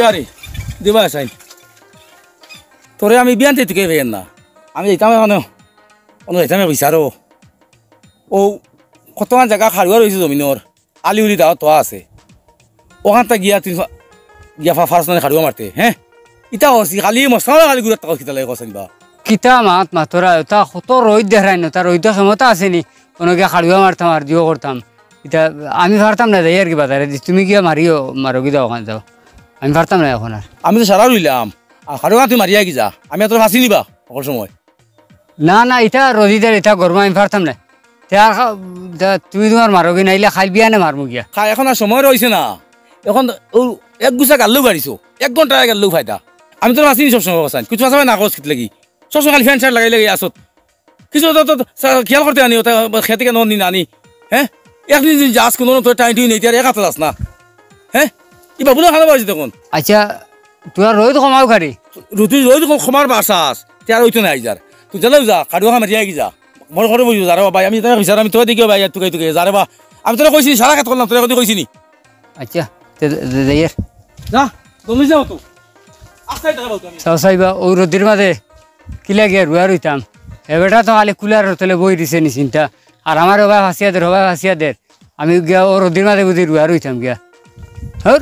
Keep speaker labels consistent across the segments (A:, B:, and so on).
A: আরে দিবা চাই তোরে আমি বিয়ানতে তুকে ভেন না আমি যেতাম এখন যেতাম বিচারো ও কতমান জায়গা খাৰুৱা রয়েছে জমিনের আলি উলি দাও তো আছে ওখানটা গিয়া তুই গিয়া ফার্স্ট মানে খাৰুৱা মারতে হ্যাঁ ইটা হসি খালি মশলা খালি গুড়া টাকা খিতা লাগে কসেন বা
B: কিতা মাতরা তা কত রোদ দেখাই না তার রোদ ক্ষমতা আসেনি কোনো গিয়া খাড়ুয়া মারতাম আর দিও করতাম এটা আমি পারতাম না যাই আর কি বাজারে তুমি গিয়া মারিও মারো কি দাও ওখানে যাও আমি পারতাম না এখন আর
A: আমি তো সারা রইলাম আর খাড়ুয়া তুই মারিয়া কি যা আমি তোর ফাঁসি নিবা সকল সময়
B: না না এটা রোদিদার এটা গরম আমি পারতাম না তুমি তোমার মারো কি নাইলে খাই বিয়া না মারমু গিয়া
A: খাই এখন আর সময় রয়েছে না এখন এক গুছা গাল্লেও গাড়িছো 1 ঘন্টা গাল্লেও ফায়দা আমি তোর ফাঁসি নি সবসময় বসান কিছু ফাঁসাবে না কস লাগি সবসময় খালি ফ্যান শার্ট লাগাই লাগে আসত কিছু তো খেয়াল করতে আনি খেতে কেন নি নানি হ্যাঁ একদিন যাস কোনো তোর টাইম টুই নেই আর এক হাতে যাস না হ্যাঁ কি বাবুলা খানা পাইছি তখন
B: আচ্ছা তুই আর রোদ কমাও খারি
A: রোদ ক্ষমার বাসাস তুই আর ওইতো নাই যার তুই জানাও যা খাড়ুয়া খামার যাই কি যা মনে করে বলছি যারে বাবা আমি তোর বিচার আমি তোর দিকে ভাই তুকে তুকে যারে বা আমি তোরা কইছি সারা কাজ করলাম তোর কথা কইছি নি
B: আচ্ছা
A: যা তুমি যাও তো আস্তাই টাকা বলতো আমি
B: সাইবা ও রোদের মাঝে কিলা গিয়া রুয়া রইতাম এবেটা তো খালি কুলার তলে বই দিছে নি চিন্তা আর আমার হবা হাসিয়া দের আমি গিয়া ও রোদের মাঝে বুঝি রুয়া রইতাম গিয়া হর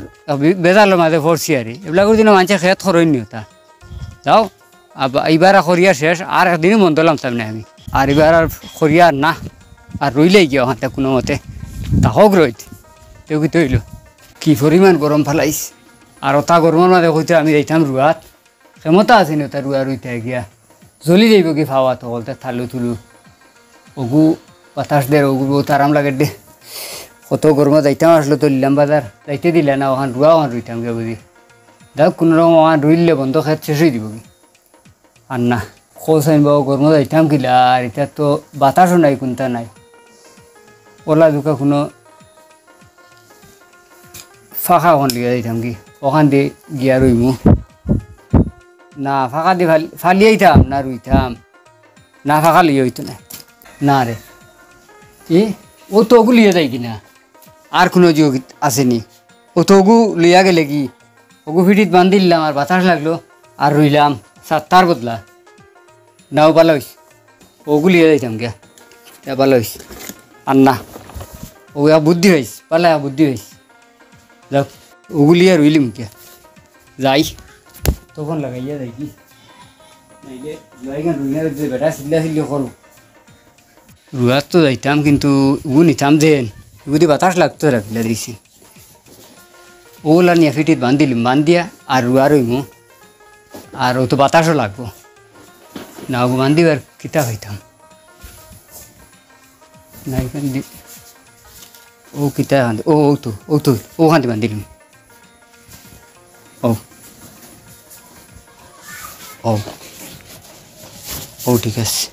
B: বেজার মাঝে পড়ছি আর এগুলা করে দিন মানুষের খেত খরইনি তা যাও এইবার খরিয়া শেষ আর একদিনই মন দিলাম তামনে আমি আর এবার আর খরিয়া না আর রইলেই গিয়া হাতে কোনো মতে তা হোক রইত তেও কি তৈল কি পরিমাণ গরম ফেলাইস আর ওটা গরমের মাঝে হইতে আমি যাইতাম রুয়াত ক্ষমতা আছে না ওটা রুয়া রইতে গিয়া জ্বলি যাইব কি খাওয়া তো বলতে থালু থুলু ওগু বাতাস দের ওগু বহুত আরাম লাগে দে কত গরমে যাইতাম আসলো তো লিলাম বাজার যাইতে দিলে না ওখান রুয়া ওখান রইতাম গিয়া বুঝি দেখ কোনো রকম ওখান রইলে বন্ধ খেত শেষ হয়ে দিব কি আর না খোঁজ আইন বাবু গরমে যাইতাম কিলা আর এটা তো বাতাসও নাই কোনটা নাই ওলা দুকা কোনো ফাঁকা ওখান লিয়া যাইতাম কি ওখান দিয়ে গিয়া রইমু না ফাঁকা দিয়ে ফালিয়াইতাম না রুইতাম না ফাঁকা লিয়ে হইতো না না রে ও তো ওগু লিয়ে যায় কিনা আর কোনো যোগ আসেনি ও তো ওগু লিয়া গেলে কি ওগু ফিটিত বান্ধি দিলাম আর বাতাস লাগলো আর রইলাম সাতটার বদলা নাও ভালো হইস ওগু লিয়ে যাইতাম গিয়া ভালো হইস আর না ও বুদ্ধি হইস পালা বুদ্ধি হইস যাও ওগু লিয়ে রইলিম গিয়া যাই তখন লাগাইয়া যাই কি নাইলে লাইগান রুইনার যে বেটা সিল্লি করো রুয়াত তো যাইতাম কিন্তু ও নিতাম যেন যদি বাতাস লাগতো রাখিলা দিয়েছি ওলা নিয়ে ফিটিত বান্ধিলিম বান্ধিয়া আর রুয়া রইমু আর ও তো বাতাসও লাগবো না ও বান্ধিবার কিতা হইতাম না এখান ও কিতা ও ওখান দিয়ে বান্ধিলিম ও ঠিক আছে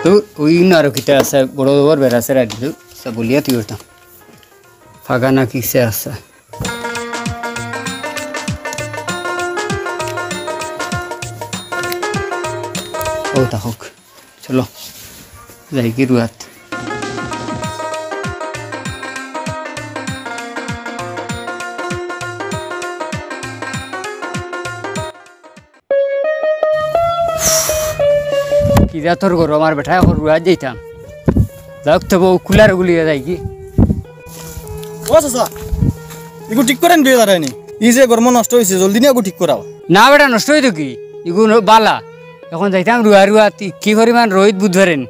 B: তো ওই না আর কিতা আছে বড় বড় বেড়াছে রাখলো সব বলিয়া তুই করতাম ফাঁকা না কিসে আছে ও তা হোক চলো যাই কি রুয়াত কিরা তোর গরম আর বেটা এখন রুয়া যাইতাম যাক তো বউ কুলার গুলিয়ে যাই কি
C: ও চাচা এগু ঠিক করেন বিয়ে দাঁড়ায়নি ই যে গরম নষ্ট হয়েছে জলদি নিয়ে এগু ঠিক করাও
B: না বেটা নষ্ট হইতো কি ইগু বালা এখন যাইতাম রুয়া কি পরিমাণ রোহিত বুধবারেন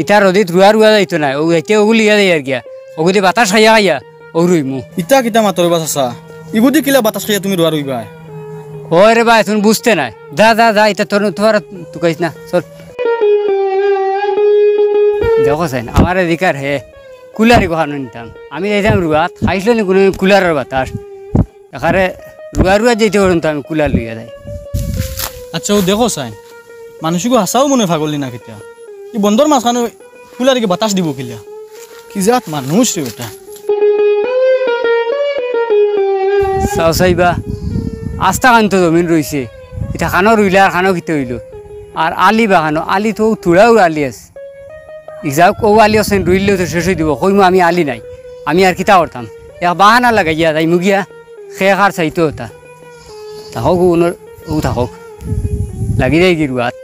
B: ইটা রোদিত রুয়া যাইতো না ও যাইতে ওগু লিয়া যাই আর গিয়া ওগুদি বাতাস খাইয়া ও রুইমু
C: ইটা কিতা মাতর বা চাচা ইগুদি কিলা বাতাস খাইয়া তুমি রুয়া রুইবা
B: ও রে ভাই তুমি বুঝতে নাই যা এটা তোর তোমার তুকাইস না চল দেখো চাই আমার অধিকার হে কুলারি কখনো নিতাম আমি যাইতাম রুয়াত খাইছিল নি কোনো কুলারের বাতাস এখানে রুয়া যেতে পারুন তো আমি কুলার লইয়া যাই
C: আচ্ছা ও দেখো চাই মানুষকে হাসাও মনে ভাগলি না কেতিয়া এই বন্ধর মাঝখানে কুলারিকে বাতাস দিব কিলা কি জাত মানুষ রে ওটা
B: চাও চাইবা আস্তা কান্ত জমিন রয়েছে এটা খানো রইলে আর খানো কিতে হইল আর আলি বা খানো আলি তো থোড়াও আলি আছে যাওক ও আলি আছে রইলেও তো শেষ হয়ে দিব কইমু আমি আলি নাই আমি আর কিতা করতাম এক বাহানা লাগাইয়া তাই মুগিয়া খেয়ে খার চাইতো ওটা থাকক ওনার ও থাকক লাগি যায় কি রুয়াত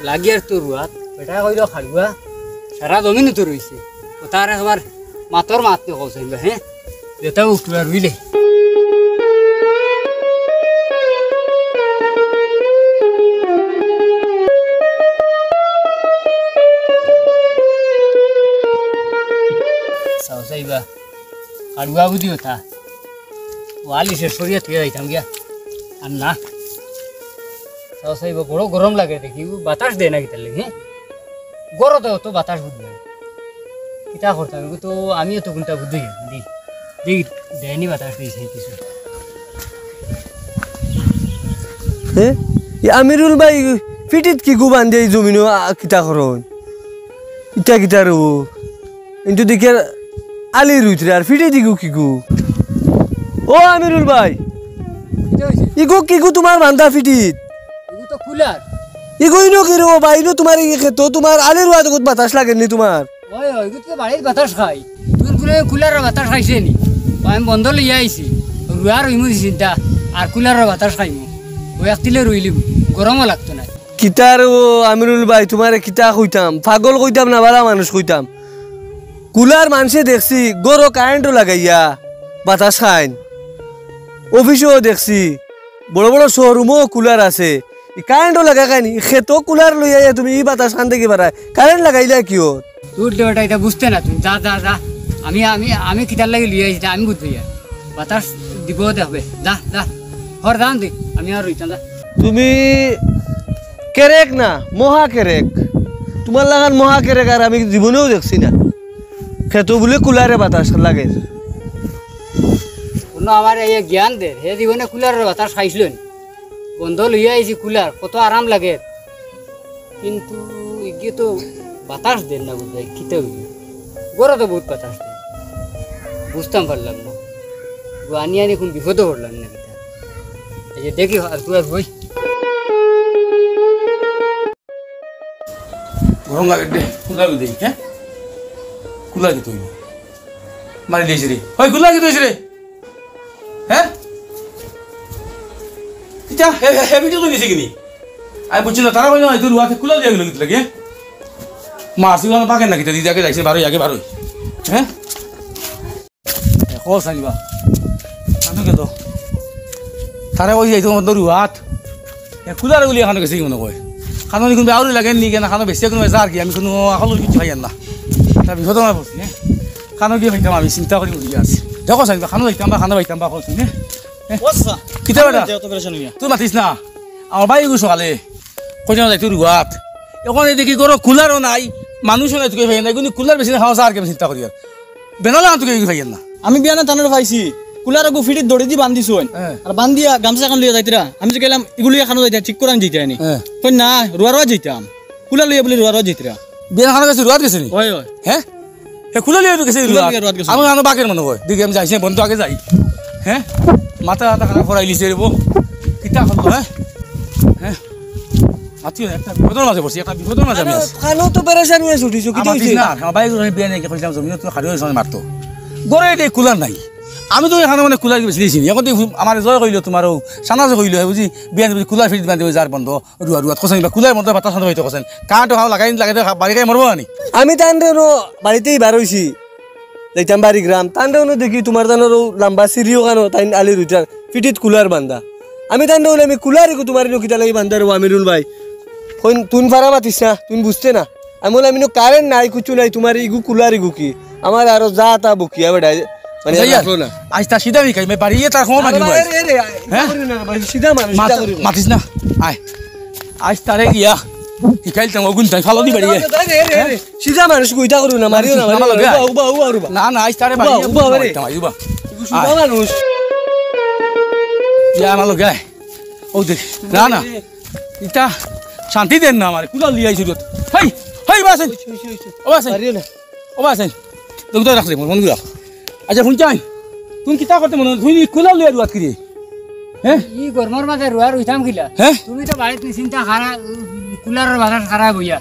B: লাগি আর তো রুয়াত বেটা কইল খালুয়া সারা জমিন তো রয়েছে ও তার একবার মাতর মাততে কৌশল হ্যাঁ যেটা উঠবে রুইলে চাও চাইবা খালুয়া বুঝি ওটা ওয়ালি শেষ করিয়া তুই যাইতাম গিয়া আর না চাও চাইবা বড় গরম লাগে দেখি বাতাস দেয় না কিতার লাগে হ্যাঁ গরতে তো বাতাস বুঝবে কিতা করতাম তো আমিও তো কোনটা বুঝি দি দেয়নি বাতাস দিয়েছে কিছু
D: হ্যাঁ আমিরুল ভাই ফিটিত কি গু বান্ধে জমিন কিতা করন ইটা কিতা রব কিন্তু দেখি আলি রুইতরে আর ফিটে দিগু কি গু ও আমিরুল ভাই ইগো কি গু তোমার বান্ধা ফিটিত
B: এগুলো তো কুলার
D: ইগোই নো কি রো বাইনো তোমার এই ক্ষেত তোমার আলির ওয়াদ কত বাতাস লাগেনি তোমার
B: ওই ওই তো বাড়ির বাতাস খাই তুই কুলারের বাতাস খাইছে নি আমি বন্ধ লইয়া আইছি রুয়ার হইমু চিন্তা আর কুলারের বাতাস খাইমু ওই একতিলে রইলিম গরমও লাগতো না
D: কিতার ও আমিরুল ভাই তোমারে কিতা কইতাম পাগল কইতাম না বালা মানুষ কইতাম কুলার মানুষে দেখছি গরো কারেন্টও লাগাইয়া বাতাস খাইন অফিসেও দেখছি বড় বড় শোরুমও কুলার আছে কারেন্টও লাগা খাইনি খেতো কুলার লইয়া তুমি ই বাতাস খান থেকে বাড়ায় কারেন্ট লাগাইলা কিয়
B: তোর দেওয়াটা এটা বুঝতে না তুমি যা যা যা আমি আমি আমি কিতার লাগে লিয়ে আইছি আমি বুঝবো আর বাতাস দিব দেখবে যা যা হর দাম দে আমি আর রইতাম যা
D: তুমি কেরেক না মহা কেরেক তোমার লাগান মহা কেরেক আর আমি জীবনেও দেখছি না খেতো বলে কুলারে বাতাস লাগে
B: কোনো আমার এই জ্ঞান দে হে জীবনে কুলারের বাতাস খাইছিল বন্ধ লইয়া আইছি কুলার কত আরাম লাগে কিন্তু এগিয়ে তো বাতাস দেন না বুঝাই খিতে হইল গরো তো বহুত বাতাস দেন বুঝতাম পারলাম না আনি আনি কোন বিপদও পড়লাম না এই যে দেখি আর তুই আর হই
A: গরম লাগে দে কুলার দেখি হ্যাঁ কুলার কি তুই মারি দিয়েছি রে ওই কুলার কি তুই রে হ্যাঁ এটা হেভিটা তুই দিয়েছি কিনি আমি বুঝছি না তারা বলে না তুই রুয়াতে কুলার দিয়ে গেল লাগে মাসি গান পাকেন নাকি দিদি আগে যাইছে বারোই আগে বারোই হ্যাঁ কল সাইবা আমি কে তো তারা ওই যাইতো মতো রুয়াত কুলার গুলি এখানে গেছে কি মনে কয় খানো নি কোনো আউরি লাগেন নি কেন খানো বেশি কোনো আর কি আমি কোনো আকলো কিছু খাই না তার বিপদ আমার বলছি হ্যাঁ খানো গিয়ে ভাইতাম আমি চিন্তা করি বুঝি আছি দেখো সাইবা খানো যাইতাম বা খানো পাইতাম বা বলছি হ্যাঁ কিতা বেটা তুই মাতিস না আমার বাই গো সকালে কোথাও যাই তোর রুয়াত এখন দেখি করো কুলারও নাই মানুষও নাই তোকে ভাই নাই কিন্তু কুলার বেশি খাওয়া আর কেমন চিন্তা করি আর বেনালে তোকে ভাই না
C: আমি বিয়ানা টানের পাইছি কুলার আগু ফিটিত দড়ি দি বান্ধিছো আর বান্ধিয়া গামছা এখন লইয়া যাইতরা আমি যে গেলাম এগুলো এখানো যাইতা ঠিক করে আমি যাইতা নি কই না রুয়ার যাইতাম কুলার লইয়া বলে রুয়ার যাইতরা
A: বিয়ানা খানা গেছে রুয়াত গেছে নি
C: ওই ওই
A: হ্যাঁ হে কুলা লিয়ে গেছে রুয়াত আমি আনো বাকের মনে হয় দিকে আমি যাইছি বন্ধু আগে যাই হ্যাঁ মাথা হাতা খানা ফরাই লিছে রে বো কিতা হলো হ্যাঁ হ্যাঁ আতি একটা বিপদের মাঝে পড়ছি একটা বিপদের মাঝে আমি আছি
D: খানো তো পেরেশান হয়ে ছুটিছো কি হইছে
A: না আমার বাইক বিয়া নেই কইলাম জমিন তুই খাড়ি হইছ মারতো গরে দে কুলার নাই আমি তো এখানে মানে কুলার বেশি দিয়েছি এখন আমার জয় কইল তোমারও সানাজে কইল বুঝি বিয়া কুলার ফিট বান্ধি যার বন্ধ রুয়া রুয়াত কছেন কুলার মধ্যে বাতাস সান হইতো কছেন কাঁটো খাও লাগাই লাগে বাড়ি গাই মরবো আনি
D: আমি তান্ডে বাড়িতেই বার হইছি যাইতাম বাড়ি গ্রাম তান্ডে দেখি তোমার জানোর লম্বা সিঁড়িও কানো তাই আলি রুইটার ফিটিত কুলার বান্ধা আমি তান্ডে বলে আমি কুলার তোমার কিতা লাগি বান্ধা রে আমিরুল ভাই কই তুন ফারা মাতিস না তুই বুঝতে না আমি বলে আমি কারেন্ট নাই কিছু নাই তোমার ইগু কুলার ইগু কি আমার আরো যা তা বকিয়া বেটা মানে রাখলো না
A: আজ তা সিধা বিকাই মে বাড়িয়ে তার খো মাগি
D: হ্যাঁ সিধা মানুষ
A: মাতিস না আয় আজ তারে গিয়া শিকাইতাম ওগুন তাই ফালো দি বাড়িয়ে
D: সিধা মানুষ কইতা করু না মারিও না
A: আমার লগে আয়।
D: উবা উবা উবা
A: না না আইস তারে
D: উবা,
A: বাড়িয়ে
D: উবা, বাড়ি।
A: উবা
D: সিধা মানুষ
A: ইয়া আমার লগে আয়। ও দেখ না না এটা শান্তি দেন না আমার কুলা লিয়ে আইছি হাই হাই বাসেন ও বাসেন
D: মারিও না
A: ও বাসেন তুমি তো রাখলে মন গুলা আচ্ছা শুন চাই তুমি কিতা করতে মনে তুমি কুলা লিয়ে রুয়াত করি হ্যাঁ
B: ই গরমর মাঝে রুয়া রুইতাম কিলা
A: হ্যাঁ
B: তুমি তো বাড়িতে নিশ্চিন্তা খারা কুলারের বাতাস খারাপ হইয়া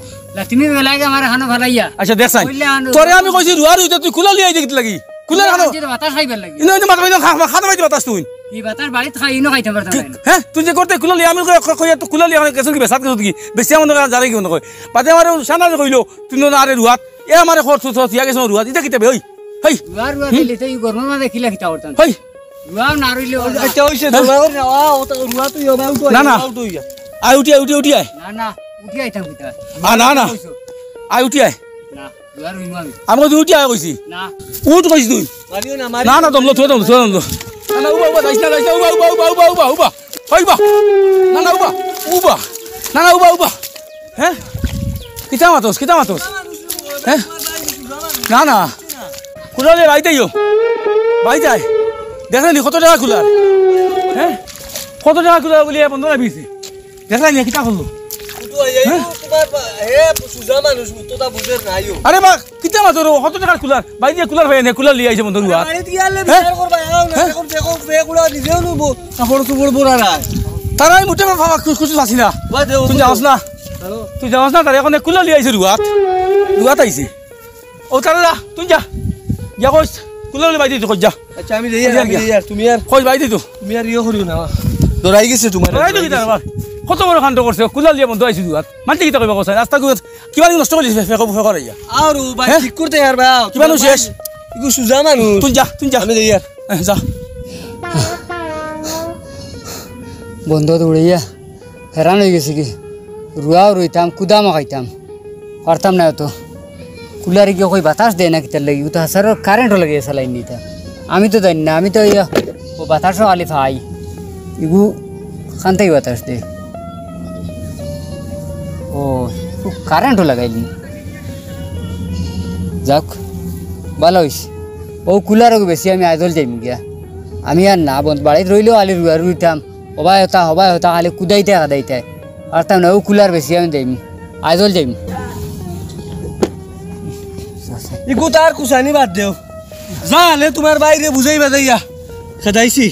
B: তুমি বেলায় আমার খানো ভালাইয়া
A: আচ্ছা দেখ চাই
B: কইলে আনো।
A: তোরে আমি কইছি রুয়া রুইতে তুই কুলা লিয়ে আইতে লাগি কুলা খানো
B: বাতাস খাইবার লাগে
A: ইনো ইনো মাথা খাতা বাইতে বাতাস তুই
B: এই বাতাস বাড়িতে খাই ইনো খাইতে পারতাম না
A: হ্যাঁ তুই যে করতে কুলা লিয়ে আমি কই তো কুলা লিয়ে আমি কেসন কি বেসাত কেসন কি বেশি আমার জারে কি নকয় বাদে আমার সানা কইলো তুই না আরে রুয়াত এ আমার খরচ থিয়া গেছ রুয়াত এটা কিতা ওই হাই
B: রুয়া রুয়া দিলে তো এই গরমর মাঝে খিলা খিতা করতাম
A: হাই
B: রুয়া না রইলে
D: আচ্ছা হইছে তোমরা না ও তো রুয়া তুই হবে আউট
A: না, না।
D: আউট হইয়া
A: আয় উঠি আয়
B: না না উঠি আইতাম কিতা
A: না না আয় উঠি আয়
B: না রুয়া রুইমু আমি
A: আমি তুই উঠি আয় কইছি
B: না
A: উঠ কইছি তুই
D: মারিও না
A: না না দমলো থুয়ে দমলো না না উবা যাইছ না উবা হাই বা না না উবা না না উবা হ্যাঁ কিতা মাতোস হ্যাঁ না না কুলালে বাইতেইও বাইতে আয় দেখলেন কত টাকা কুলার হ্যাঁ কত টাকা কুলার বলি বন্ধ রাখিছি দেখলেন কিতা করলো
D: তোমার হে সুজা মানুষ তোটা বুঝে নাইও
A: আরে বা কিতা মাতোর কত টাকার কুলার বাই দিয়ে কুলার ভাই এনে কুলার লিয়ে আইছে বন্ধ রুয়া
D: আরে দিয়ালে বিচার করবা আও না এখন দেখো বেগুলা নিজেও নবো কাপড় চোপড় পরারা
A: তারা আমি মোটে খুশি আছি না
D: বা দেও
A: তুই যাওস না তারা এখন কুলার লিয়ে আইছে রুয়াত আইছে ও তারা যা তুই যা কইস কুলার বাই দিয়ে কই যা
D: আচ্ছা আমি দেই আর তুমি আর
A: কই বাই দিয়ে
D: তুমি আর ইয়ে করিও না দরাই গেছে তোমার
A: বাই দিয়ে কিতা আবার কত বড় কাণ্ড করছে কুলার লিয়ে বন্ধ আইছে রুয়াত মানতে কিতা কইবা কইছ রাস্তা কিবা নষ্ট করলিস ফেকর আইয়া
D: আর ভাই ঠিক করতে আর ভাই
A: কিবা নো শেষ
D: ইগু সুজা মানুষ
A: তুই যা
D: আমি দেই আর
A: যা
B: বন্ধ দৌড়াইয়া হেরান হয়ে গেছে কি রুয়াও রইতাম কুদামও খাইতাম পারতাম না তো কুলারে গিয়ে কই বাতাস দেয় না কিতার লাগি তো হাসারও কারেন্টও লাগে চালাইন নিতা আমি তো জানি না আমি তো ইয়া ও বাতাসও আলি খাই ইগু খানতেই বাতাস দে ও কারেন্টও লাগাইলি যাক ভালো হয়েছে ও কুলারও বেশি আমি আইদল যাইম গিয়া আমি আর না বন্ধ বাড়িতে রইলেও আলি রুয়া রুইতাম হবাই হতা খালি কুদাইতে কাদাইতে পারতাম না ও কুলার বেশি আমি যাইম আইদল যাইম
D: ইগু তার কুসানি বাদ দেও জালে তোমার বাইরে বুঝাইবা যাইয়া খেদাইছি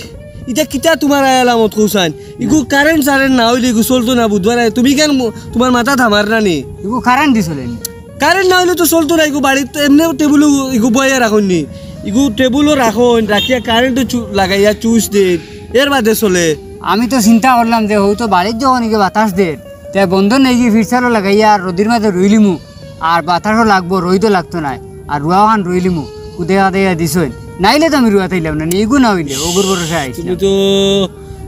D: এটা কিতা তোমার আলামত কুসান ইগু কারেন্ট সারেন্ট না হইলে ইগু চলতো না বুধবার তুমি কেন তোমার মাথা থামার না নি
B: ইগু কারেন্ট দিছিলেন
D: কারেন্ট না হইলে তো চলতো না ইগু বাড়িতে এমনি টেবুল ইগু বইয়া রাখুন নি ইগু টেবুলও রাখুন রাখিয়া কারেন্ট লাগাইয়া চুইস দে এর বাদে চলে
B: আমি তো চিন্তা করলাম যে হয়তো বাড়ির যখন একে বাতাস দে তাই বন্ধ নেই গিয়ে ফিরসারও লাগাইয়া আর রোদির মাঝে রইলিমু আর বাতাসও লাগবো রই তো লাগতো না আর রুয়া খান রইলিমু কুদে কাদাইয়া দিছই নাইলে তো আমি রুয়া থাইলাম না এগু না হইলে ওগুর বরসে আইছি
D: তুমি তো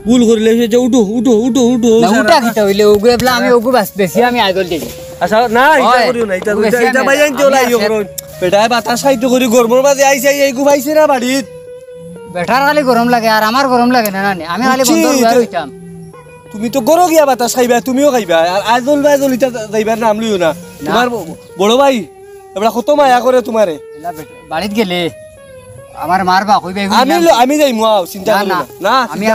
D: ভুল করিলে যে উঠো উঠো উঠো উঠো
B: উঠা খিতা হইলে ওগু এবলা আমি ওগু বেশি আমি আইদল যাই
D: আচ্ছা না এটা করিও না এটা এটা বাইয়ান চলে আইও করুন বেটায় বাতাস খাইতে করি গরমের মাঝে আইছে এইগু পাইছে না বাড়িত
B: বেটার খালি গরম লাগে আর আমার গরম লাগে না নানি আমি খালি বন্ধ রুয়া রইতাম
D: তুমি তো গরো গিয়া বাতাস খাইবা তুমিও খাইবা আর আজল বাইজল এটা যাইবার নাম লইও না তোমার বড় ভাই এবড়া কত মায়া করে তোমারে
B: বাড়িত গেলে আমার মারবা কইবে
D: আমি যাইমু আও চিন্তা করো না না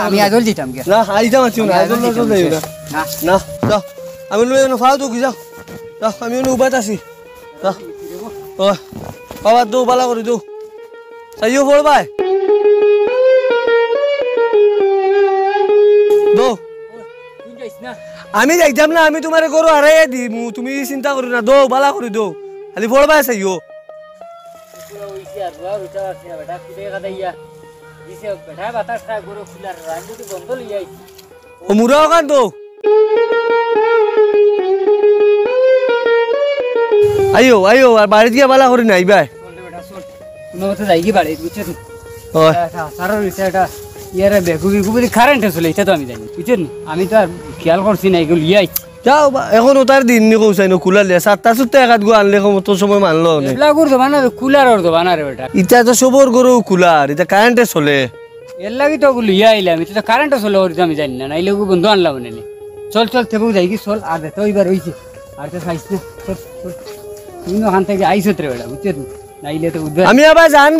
B: আমি আইদল দিতাম কে
D: না আইতা মাছিও না আইদল না যাইও না
B: না
D: না যাও আমি লইও না ফাও তো কি যাও যাও আমি ওনে উবাত আছি যাও ও বাবা দো বালা করে দো সাইও বড় ভাই দো আমি যাইতাম না আমি তোমারে করো আরে দিমু তুমি চিন্তা করো না দো বালা করে দো খালি বড় ভাই চাইও ও মুরা কান দো আইও আইও আর বাড়ি দিয়া বালা করে নাই ভাই
B: যাই কি বাড়ি বুঝছেন ইয়ারে বেগু বেগু কারেন্ট চলে এটা তো আমি জানি বুঝছেন আমি তো আর খেয়াল করছি না এগুলো ইয়াই
D: যাও এখন তার দিন নি কৌসাই নো কুলার লিয়া 7টা সুত্তে একাত গো আনলে কত সময় মানলো নে
B: এলাগুর তো বানা কুলার আর তো বানা রে বেটা
D: ইটা তো সবর গরু কুলার এটা কারেন্টে চলে
B: এর লাগি তো গুলো ইয়া আইলাম এটা কারেন্ট চলে ওর আমি জানি না নাইলে বন্ধু আনলাম না চল চল থেবু যাই কি চল আর তো এবার হইছে আর তো খাইছ না তুমি ওখান থেকে আইসো রে বেটা বুঝছো তো নাইলে তো উদ্ধার
D: আমি আবার জান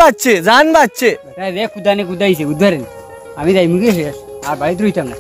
D: বাচ্চে
B: রে কুদানে কুদাইছে উদ্ধারেন আমি যাই মুখে শেষ আর বাড়িতে রইতাম না